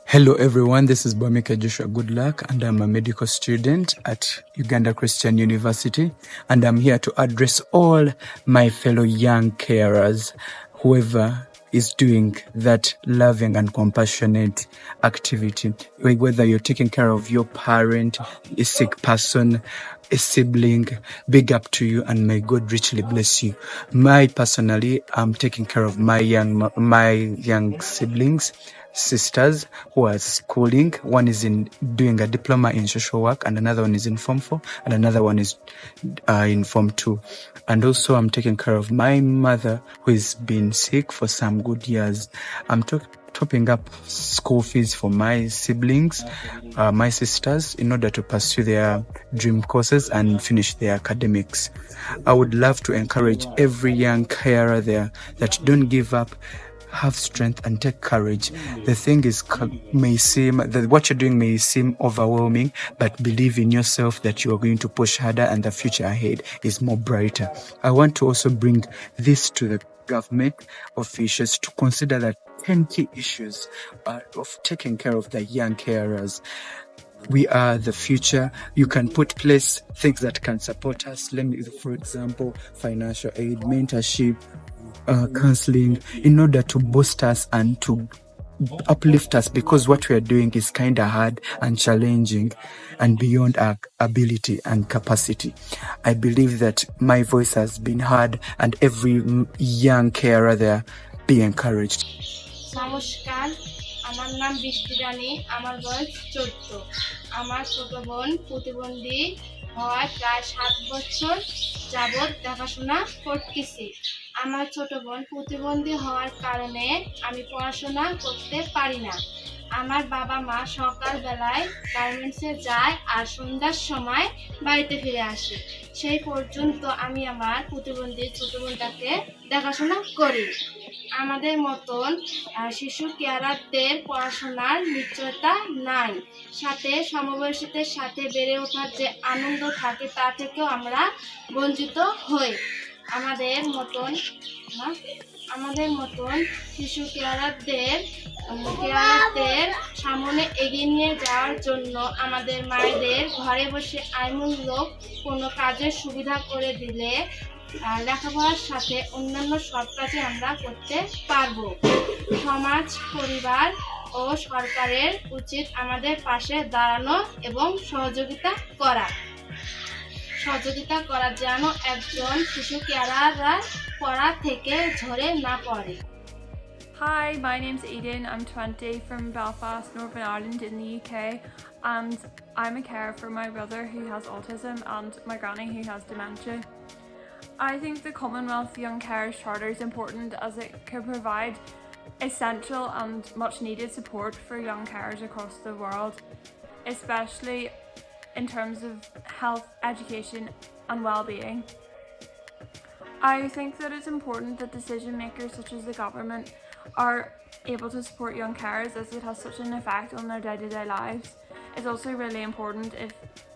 Hello everyone, this is Bwamika Joshua Goodluck and I'm a medical student at Uganda Christian University, and I'm here to address all my fellow young carers, whoever is doing that loving and compassionate activity, whether you're taking care of your parent, a sick person, a sibling, big up to you and may God richly bless you. Personally, I'm taking care of my young siblings, sisters who are schooling. One is doing a diploma in social work, and another one is in Form 4, and another one is in Form 2. And also I'm taking care of my mother, who has been sick for some good years. I'm topping up school fees for my siblings, my sisters, in order to pursue their dream courses and finish their academics. I would love to encourage every young carer there that don't give up, have strength and take courage. The thing is, what you're doing may seem overwhelming, but believe in yourself that you are going to push harder and the future ahead is more brighter. I want to also bring this to the government officials to consider that 10 key issues of taking care of the young carers. We are the future. You can put place things that can support us. For example, financial aid, mentorship, counseling, in order to boost us and to uplift us, because what we are doing is kind of hard and challenging and beyond our ability and capacity. I believe that my voice has been heard, and every young carer there be encouraged. নমস্কার, আমার নাম বৃষ্টি রানী, আমার বয়স 14। আমার ছোট বোন প্রতিবন্ধী হওয়ায় প্রায় 7 বছর যাবত দেখাশোনা করতেছি। আমার ছোট বোন প্রতিবন্ধী হওয়ার কারণে আমি পড়াশোনা করতে পারি না। আমার বাবা মা সকাল বেলায় গার্মেন্টসে যায় আর সন্ধ্যার সময় বাড়িতে ফিরে আসে। সেই পর্যন্ত আমি আমার প্রতিবন্ধী ছোট বোনটাকে দেখাশোনা করি। আমাদের মতন শিশু কেয়ারারদের পড়াশোনার নিশ্চয়তা নাই, সাথে সমবয়সীদের সাথে বেড়ে ওঠার যে আনন্দ থাকে তা থেকেও আমরা বঞ্চিত হই। আমাদের মতন শিশু কেয়ারারদের সামনে এগিয়ে নিয়ে যাওয়ার জন্য আমাদের মায়েদের ঘরে বসে আইনমূলক কোনো কাজের সুবিধা করে দিলে লেখাপড়ার সাথে অন্যান্য সব কাজে আমরা করতে পারবো। সমাজ, পরিবার ও সরকারের উচিত আমাদের পাশে দাঁড়ানো এবং সহযোগিতা করা যেন একজন শিশু কেয়ারার পড়া থেকে ঝরে না পড়ে। Hi, my name's Eden. I'm 20 from Belfast, Northern Ireland in the UK, and I'm a carer for my brother who has autism and my granny who has dementia. I think the Commonwealth Young Carers Charter is important as it can provide essential and much needed support for young carers across the world, especially in terms of health, education and well-being. I think that it's important that decision makers such as the government are able to support young carers as it has such an effect on their day-to-day lives. It's also really important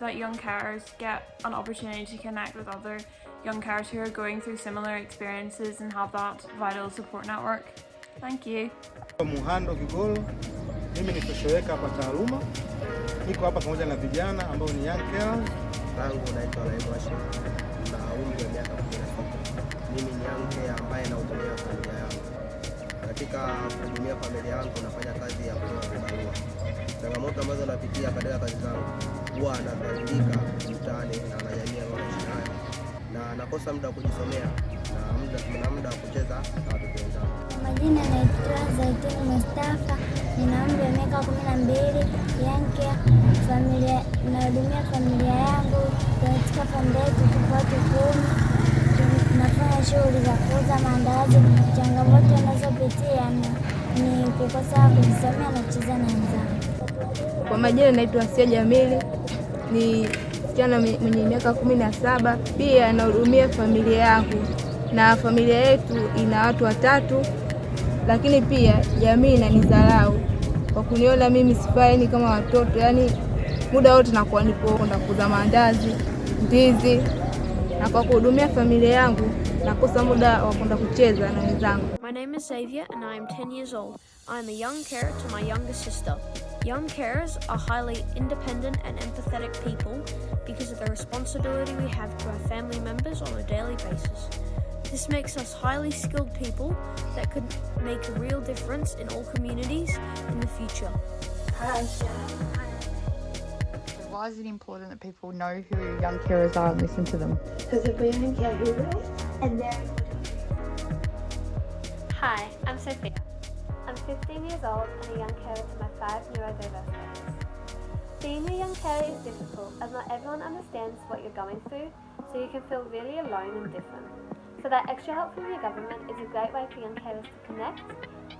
that young carers get an opportunity to connect with other young carers who are going through similar experiences and have that vital support network. Thank you. Muhando Kigolo, mimi ni kushoweka hapa taaluma. Niko hapa pamoja na vijana ambao ni young carers. Tangu naitwa Naivasha na umri wa miaka 16. Mimi ni young carer ambaye nahudumia familia yangu. Katika kuhudumia familia yangu nafanya kazi ya kutoa vibarua. Changamoto ambazo napitia katika kazi zangu, huwa nadhalilika mtaani na jamii wanaishi nayo, na nakosa muda wa kujisomea na muda wa kucheza na watoto wenzangu. Majina naitwa Zaituni Mustafa, nina umri wa miaka 12, young care, nahudumia familia yangu. Katika familia yetu tuko watu 10. Tunafanya shughuli za kuuza maandazi. Changamoto ninazopitia ni kukosa kujisomea na kucheza na wenzangu. Kwa majina naitwa Sia Jamili, ni msichana mwenye miaka 17, pia nahudumia familia yangu, na familia yetu ina watu 3, lakini pia jamii inanidharau kwa kuniona mimi sifai kama watoto, yani muda wote nakuwa nipo kwenda kuuza maandazi, ndizi na kwa kuhudumia familia yangu nakosa muda wa kwenda kucheza na wenzangu. My name is Xavier and I am 10 years old. I am a young carer to my younger sister. Young carers are highly independent and empathetic people because of the responsibility we have to our family members on a daily basis. This makes us highly skilled people that could make a real difference in all communities in the future. Hi. Why is it important that people know who young carers are and listen to them? Because if we don't care who will, and they're Hi, I'm Sophia. I'm 15 years old and a young carer to my 5 neurodiverse friends. Being a young carer is difficult as not everyone understands what you're going through, so you can feel really alone and different. So that extra help from your government is a great way for young carers to connect,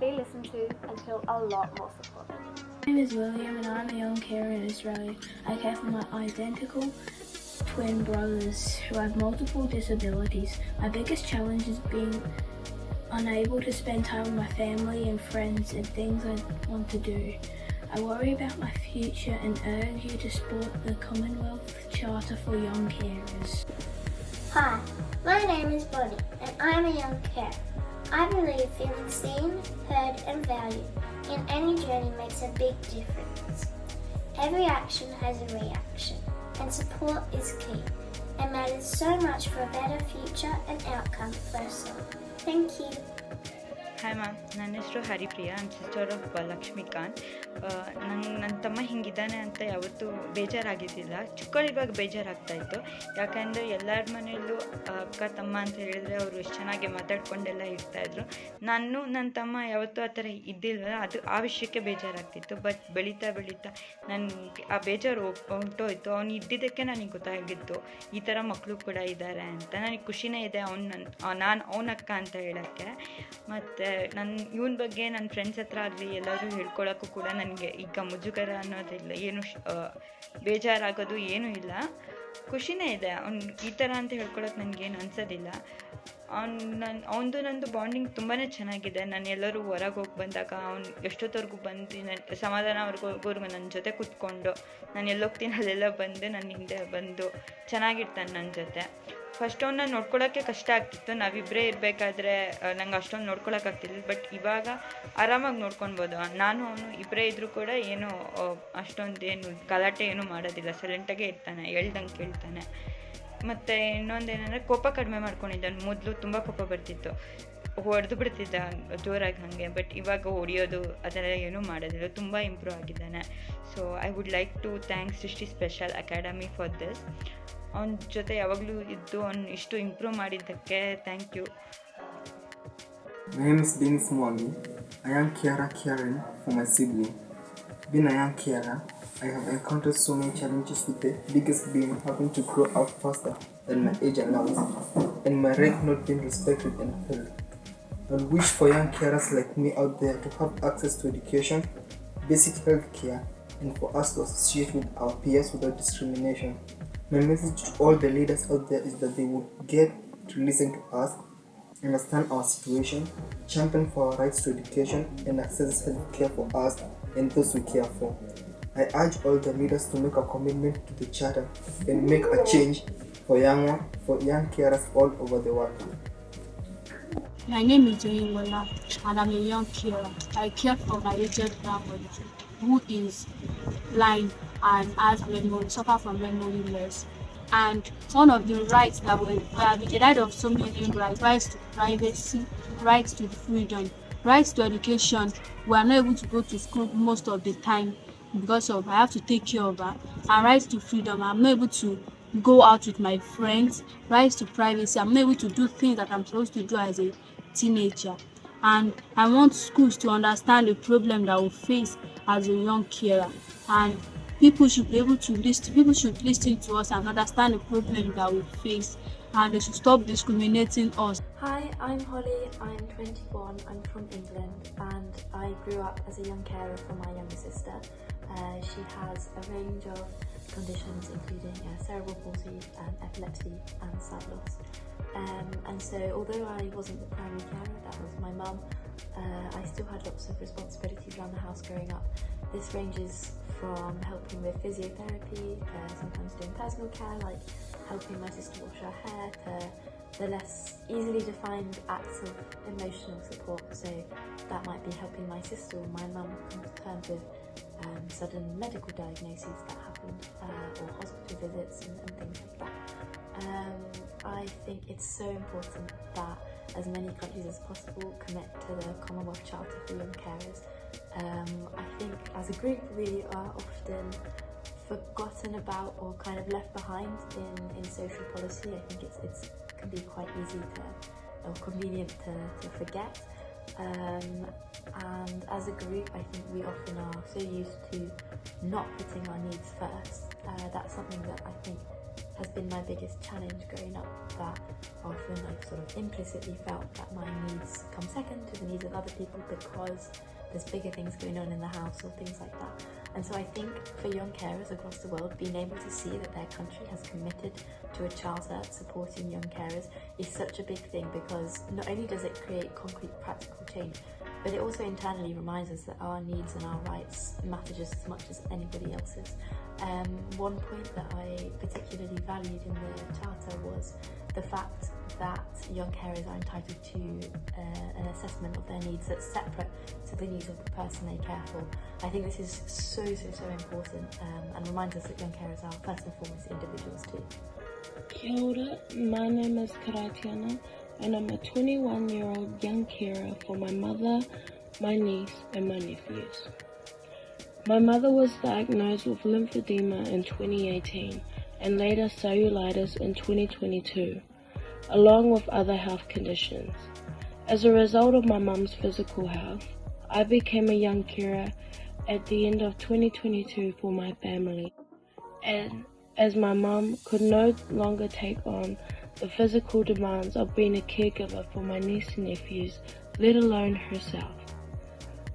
be listened to and feel a lot more supported. My name is William and I'm a young carer in Australia. I care for my identical twin brothers who have multiple disabilities. My biggest challenge is being unable to spend time with my family and friends and things I want to do. I worry about my future and urge you to support the Commonwealth Charter for Young Carers. Hi, my name is Bonnie and I'm a young carer. I believe feeling seen, heard and valued in any journey makes a big difference. Every action has a reaction and support is key and matters so much for a better future and outcome for us all. Thank you. Hi ma'am, ನನ್ನ ಹೆಸರು Haripriya. I am sister of Lakshmikant. ನನ್ನ ತಮ್ಮ ಹಿಂಗಿದ್ದಾನೆ ಅಂತ ಯಾವತ್ತೂ ಬೇಜಾರಾಗಿದ್ದಿಲ್ಲ. ಚಿಕ್ಕವಳಿರುವಾಗ ಬೇಜಾರಾಗ್ತಾಯಿತ್ತು. ಯಾಕಂದರೆ ಎಲ್ಲರ ಮನೆಯಲ್ಲೂ ಅಕ್ಕ ತಮ್ಮ ಅಂತ ಹೇಳಿದರೆ ಅವರು ಎಷ್ಟು ಚೆನ್ನಾಗಿ ಮಾತಾಡ್ಕೊಂಡೆಲ್ಲ ಇರ್ತಾಯಿದ್ರು. ನನ್ನ ತಮ್ಮ ಯಾವತ್ತೂ ಆ ಥರ ಇದ್ದಿಲ್ಲ. ಅದು ಆ ವಿಷಯಕ್ಕೆ ಬೇಜಾರಾಗ್ತಿತ್ತು. ಬಟ್ ಬೆಳೀತಾ ನನಗೆ ಆ ಬೇಜಾರು ಹೊಂಟೋಯ್ತು. ಅವ್ನು ಇದ್ದಿದ್ದಕ್ಕೆ ನನಗೆ ಗೊತ್ತಾಗಿತ್ತು ಈ ಥರ ಮಕ್ಕಳು ಕೂಡ ಇದ್ದಾರೆ ಅಂತ. ನನಗೆ ಖುಷಿನೇ ಇದೆ ನಾನು ಅವನಕ್ಕ ಅಂತ ಹೇಳೋಕ್ಕೆ. ಮತ್ತು ಇವನ ಬಗ್ಗೆ ನನ್ನ ಫ್ರೆಂಡ್ಸ್ ಹತ್ರ ಆಗಲಿ ಎಲ್ಲರೂ ಹೇಳ್ಕೊಳ್ಳೋಕ್ಕೂ ಕೂಡ ನನಗೆ ಈಗ ಮುಜುಗರ ಅನ್ನೋದಿಲ್ಲ, ಏನು ಬೇಜಾರಾಗೋದು ಏನೂ ಇಲ್ಲ, ಖುಷಿನೇ ಇದೆ. ಅವ್ನು ಈ ಥರ ಅಂತ ಹೇಳ್ಕೊಳ್ಳೋಕೆ ನನಗೇನು ಅನ್ಸೋದಿಲ್ಲ. ಅವನದು ನಂದು ಬಾಂಡಿಂಗ್ ತುಂಬಾ ಚೆನ್ನಾಗಿದೆ. ನಾನು ಎಲ್ಲರೂ ಹೊರಗೆ ಹೋಗಿ ಬಂದಾಗ ಅವ್ನು ಎಷ್ಟೊತ್ತವರೆಗೂ ಬಂದು ಸಮಾಧಾನವರೆಗೂ ನನ್ನ ಜೊತೆ ಕೂತ್ಕೊಂಡು ನಾನು ಎಲ್ಲೋಗ್ತೀನಿ ಅಲ್ಲೆಲ್ಲ ಬಂದು ನನ್ನ ಹಿಂದೆ ಬಂದು ಚೆನ್ನಾಗಿರ್ತಾನೆ ನನ್ನ ಜೊತೆ. ಫಸ್ಟ್ ಅವನ್ನ ನೋಡ್ಕೊಳ್ಳೋಕ್ಕೆ ಕಷ್ಟ ಆಗ್ತಿತ್ತು. ನಾವಿಬ್ಬರೇ ಇರಬೇಕಾದ್ರೆ ನಂಗೆ ಅಷ್ಟೊಂದು ನೋಡ್ಕೊಳಕ್ಕಾಗ್ತಿಲ್ಲ. ಬಟ್ ಇವಾಗ ಆರಾಮಾಗಿ ನೋಡ್ಕೊಳ್ಬೋದು. ನಾನು ಅವನು ಇಬ್ಬರೇ ಇದ್ದರೂ ಕೂಡ ಏನು ಅಷ್ಟೊಂದೇನು ಗಲಾಟೆ ಏನೂ ಮಾಡೋದಿಲ್ಲ, ಸೈಲೆಂಟಾಗೇ ಇರ್ತಾನೆ, ಹೇಳ್ದಂಗೆ ಕೇಳ್ತಾನೆ. ಮತ್ತು ಇನ್ನೊಂದೇನೆಂದರೆ ಕೋಪ ಕಡಿಮೆ ಮಾಡ್ಕೊಂಡಿದ್ದಾನೆ. ಮೊದಲು ತುಂಬ ಕೋಪ ಬರ್ತಿತ್ತು, ಹೊಡೆದು ಬಿಡ್ತಿದ್ದ ಜೋರಾಗಿ ಹಾಗೆ. ಬಟ್ ಇವಾಗ ಹೊಡೆಯೋದು ಅದೆಲ್ಲ ಏನೂ ಮಾಡೋದಿಲ್ಲ, ತುಂಬ ಇಂಪ್ರೂವ್ ಆಗಿದ್ದಾನೆ. So I would like to thanks Srishti special academy for this. ಅವನ ಜೊತೆ ಯಾವಾಗಲೂ ಇದ್ದು ಅವ್ನು ಇಷ್ಟು ಇಂಪ್ರೂವ್ ಮಾಡಿದ್ದಕ್ಕೆ thank you. My name is Dennis Mwangi, a young carer caring for my sibling. Being a young carer, I have encountered so many challenges, with the biggest being having to grow up faster than my age allows, and my right not being respected and held. I wish for young carers like me out there to have access to education, basic health care, and for us to associate with our peers without discrimination. My message to all the leaders out there is that they would get to listen to us, understand our situation, champion for our rights to education, and access health care for us and those we care for. I urge all the leaders to make a commitment to the charter and make a change for young carers all over the world. My name is Joyingola and I'm a young carer. I care for my aged grandmother who is blind and has suffer from memory loss. And one of the rights that we have been denied of so many rights to privacy, rights to freedom, rights to education. We are not able to go to school most of the time because of I have to take care of her. And rights to freedom, I'm not able to go out with my friends. Rights to privacy, I'm not able to do things that I'm supposed to do as a teenager. And I want schools to understand the problem that we face as a young carer. And people should be able to listen to us and understand the problem that we face, and they should stop discriminating us. Hi, I'm Holly, I'm 21, I'm from England, and I grew up as a young carer for my younger sister. She has a range of conditions including cerebral palsy, epilepsy and sight loss. And so although I wasn't the primary carer, that was my mum, I still had lots of responsibilities around the house growing up. This ranges from helping with physiotherapy, sometimes doing personal care like helping my sister wash her hair to the less easily defined acts of emotional support. So that might be helping my sister or my mum come to terms with sudden medical diagnoses that happened, or hospital visits and things like that. I think it's so important that as many countries as possible commit to the Commonwealth Charter for Young Carers. I think as a group we are often forgotten about or kind of left behind in social policy. I think it's can be quite easy or convenient to forget. And as a group, I think we often are so used to not putting our needs first. That's something that I think has been my biggest challenge growing up, that often I've sort of implicitly felt that my needs come second to the needs of other people because there's bigger things going on in the house or things like that. And so I think for young carers across the world, being able to see that their country has committed to a charter supporting young carers is such a big thing, because not only does it create concrete practical change, but it also internally reminds us that our needs and our rights matter just as much as anybody else's. One point that I particularly valued in the charter was the fact that young carers are entitled to an assessment of their needs that's separate to the needs of the person they care for. I think this is so important, and reminds us that young carers are first and foremost individuals too. Kia ora, my name is Karatiana, and I'm a 21-year-old young carer for my mother, my niece and my nephews. My mother was diagnosed with lymphedema in 2018 and later cellulitis in 2022, along with other health conditions. As a result of my mum's physical health, I became a young carer at the end of 2022 for my family. And as my mum could no longer take on the physical demands of being a caregiver for my niece and nephews, let alone herself.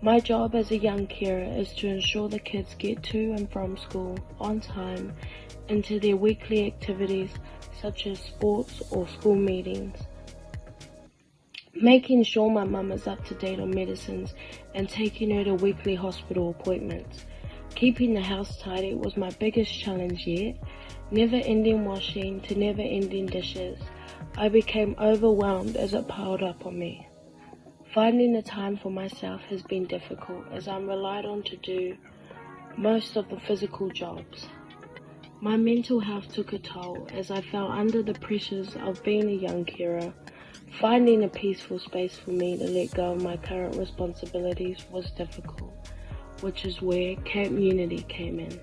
My job as a young carer is to ensure the kids get to and from school on time and to their weekly activities such as sports or school meetings. Making sure my mum is up to date on medicines and taking her to weekly hospital appointments. Keeping the house tidy was my biggest challenge yet. Never-ending washing to never-ending dishes. I became overwhelmed as it piled up on me. Finding the time for myself has been difficult as I'm relied on to do most of the physical jobs. My mental health took a toll as I fell under the pressures of being a young carer. Finding a peaceful space for me to let go of my current responsibilities was difficult, which is where Camp Unity came in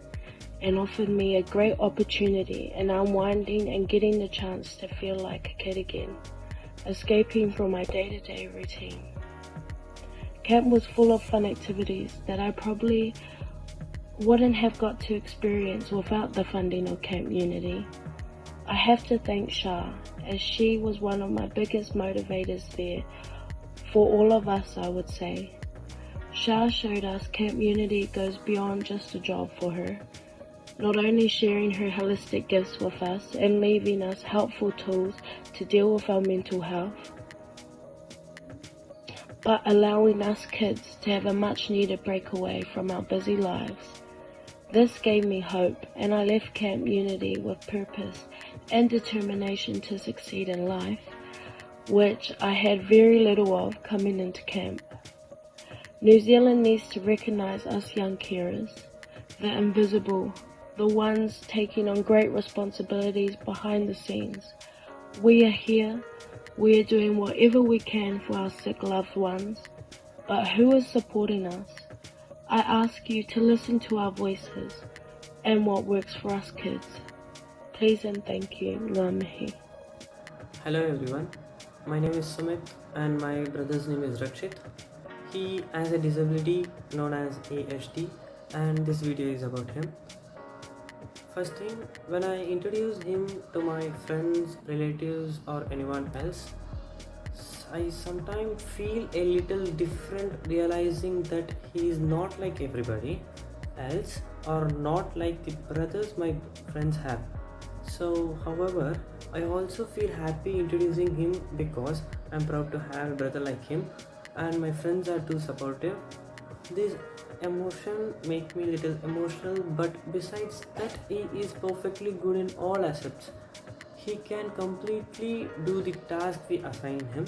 and offered me a great opportunity in unwinding and getting the chance to feel like a kid again, escaping from my day-to-day routine. Camp was full of fun activities that I probably wouldn't have got to experience without the funding of Camp Unity. I have to thank Shah, as she was one of my biggest motivators there for all of us, I would say. Shah showed us Camp Unity goes beyond just a job for her, not only sharing her holistic gifts with us and leaving us helpful tools to deal with our mental health, but allowing us kids to have a much needed breakaway from our busy lives. This gave me hope, and I left Camp Unity with purpose and determination to succeed in life, which I had very little of coming into camp. New Zealand needs to recognise us young carers, the invisible, the ones taking on great responsibilities behind the scenes. We are here. We are doing whatever we can for our sick loved ones, but who is supporting us? I ask you to listen to our voices and what works for us kids. Please and thank you. Ngā mihi. Hello everyone, my name is Sumit and my brother's name is Rakshit. He has a disability known as ASD and this video is about him. First thing, when I introduce him to my friends, relatives or anyone else, I sometimes feel a little different, realizing that he is not like everybody else or not like the brothers my friends have. So, however, I also feel happy introducing him because I'm proud to have a brother like him and my friends are too supportive. This emotion make me a little emotional, but besides that, he is perfectly good in all aspects. he can completely do the task we assign him,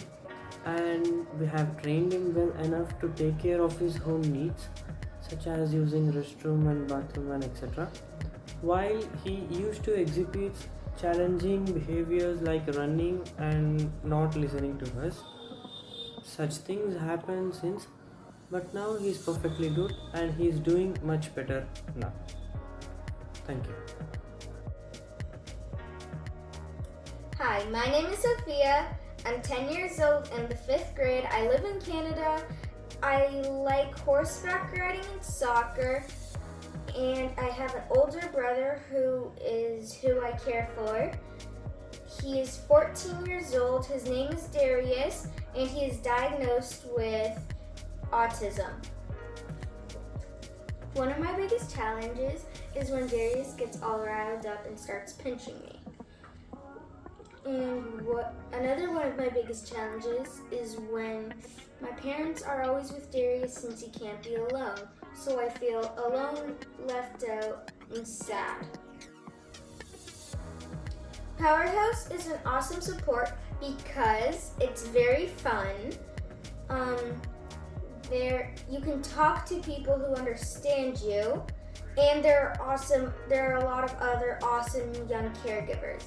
and we have trained him well enough to take care of his home needs, such as using restroom and bathroom and etc. While he used to exhibit challenging behaviors like running and not listening to us. Such things happen since, but now he's perfectly good and he's doing much better now. Thank you. Hi, my name is Sophia. I'm 10 years old in the 5th grade. I live in Canada. I like horseback riding and soccer. And I have an older brother who I care for. He is 14 years old. His name is Darius, and he is diagnosed with autism. One of my biggest challenges is when Darius gets all riled up and starts pinching me. And another one of my biggest challenges is when my parents are always with Darius since he can't be alone. So I feel alone, left out, and sad. Powerhouse is an awesome support because it's very fun. You can talk to people who understand you, and there are a lot of other awesome young caregivers.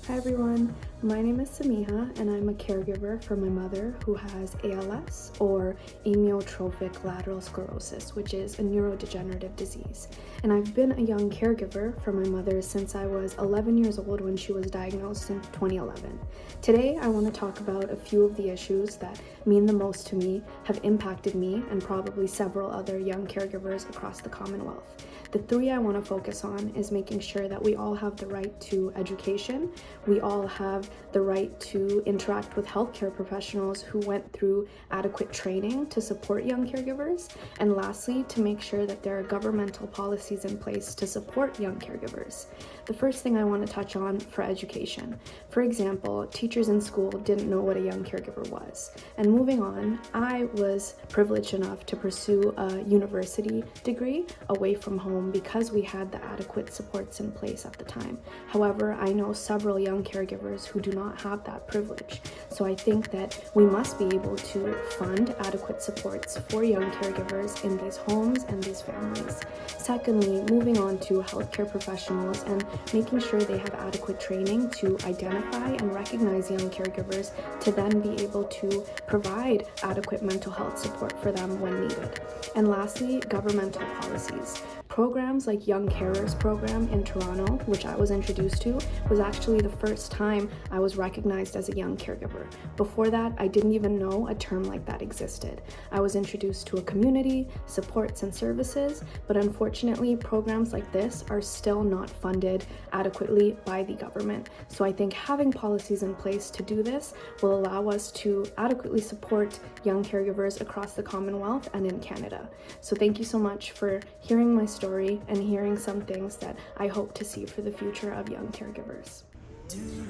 Hi everyone, my name is Samiha and I'm a caregiver for my mother who has ALS or amyotrophic lateral sclerosis, which is a neurodegenerative disease. And I've been a young caregiver for my mother since I was 11 years old when she was diagnosed in 2011. Today I want to talk about a few of the issues that mean the most to me, have impacted me and probably several other young caregivers across the Commonwealth. The three I want to focus on is making sure that we all have the right to education, we all have the right to interact with healthcare professionals who went through adequate training to support young caregivers, and lastly, to make sure that there are governmental policies in place to support young caregivers. The first thing I want to touch on for education. For example, teachers in school didn't know what a young caregiver was. And moving on, I was privileged enough to pursue a university degree away from home because we had the adequate supports in place at the time. However, I know several young caregivers who do not have that privilege. So I think that we must be able to fund adequate supports for young caregivers in these homes and these families. Secondly, moving on to healthcare professionals and making sure they have adequate training to identify and recognize young caregivers to then be able to provide adequate mental health support for them when needed. And lastly, governmental policies. Programs like Young Carers program in Toronto, which I was introduced to, was actually the first time I was recognized as a young caregiver. Before that, I didn't even know a term like that existed. I was introduced to a community, supports and services, but unfortunately, programs like this are still not funded adequately by the government. So I think having policies in place to do this will allow us to adequately support young caregivers across the Commonwealth and in Canada. So thank you so much for hearing my story and hearing some things that I hope to see for the future of young caregivers.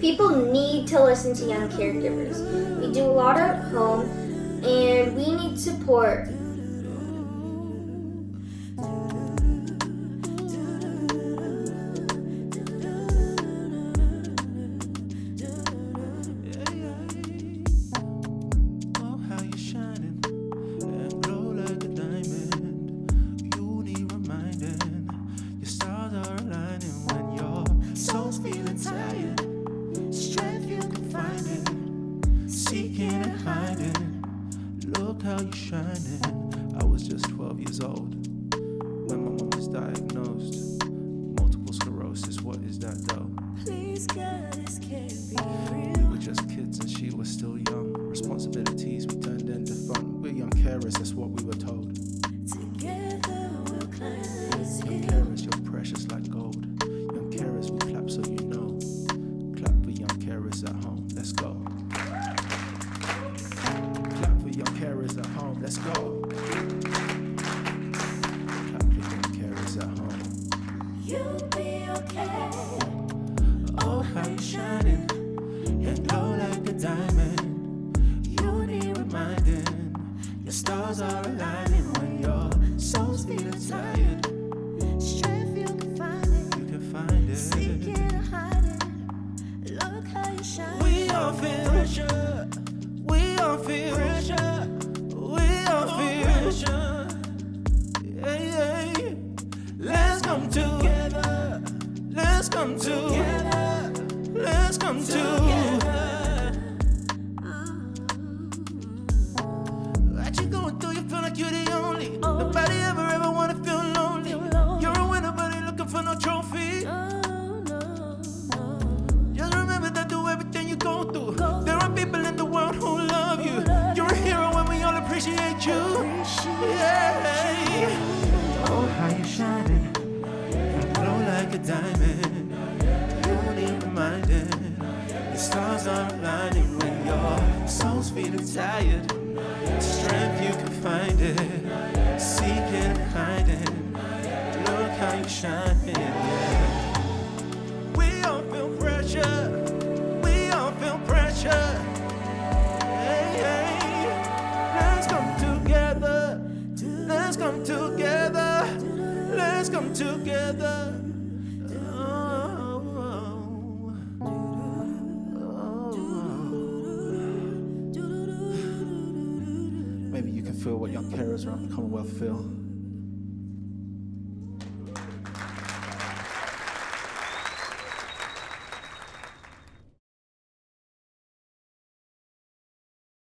People need to listen to young caregivers. We do a lot at home and we need support. Look how you shining. I was just 12 years old when my mom was diagnosed. Multiple sclerosis, what is that though? Please God, this can't be real. We were just kids and she was still young. Responsibilities we turned into fun. We're young carers, that's what we were told. Together we'll climb this hill. Young carers, you're precious like gold. Young carers, we clap so you know. Clap for young carers at home, let's go. Young carers at home, let's go. Clap for young carers at home. You'll be okay. Oh, how you shining and glow like a diamond. You need reminding. Your stars are aligning when your soul's feeling tired. Strength you can find it. You can find it. Seek it or hide it. Nobody ever wanna feel lonely. You're a winner, but ain't looking for no trophy. Just remember that through everything you go through, there are people in the world who love you. You're a hero and we all appreciate you. Yeah. Oh, how you shining, you glow like a diamond. You need reminding, the stars are aligning when your soul's feeling tired. Strength you can find it, seeking and hiding. Look how you shining, yeah. We all feel pressure, we all feel pressure. Hey, hey. Let's come together, let's come together, let's come together. Maybe you can feel what young carers around the Commonwealth feel.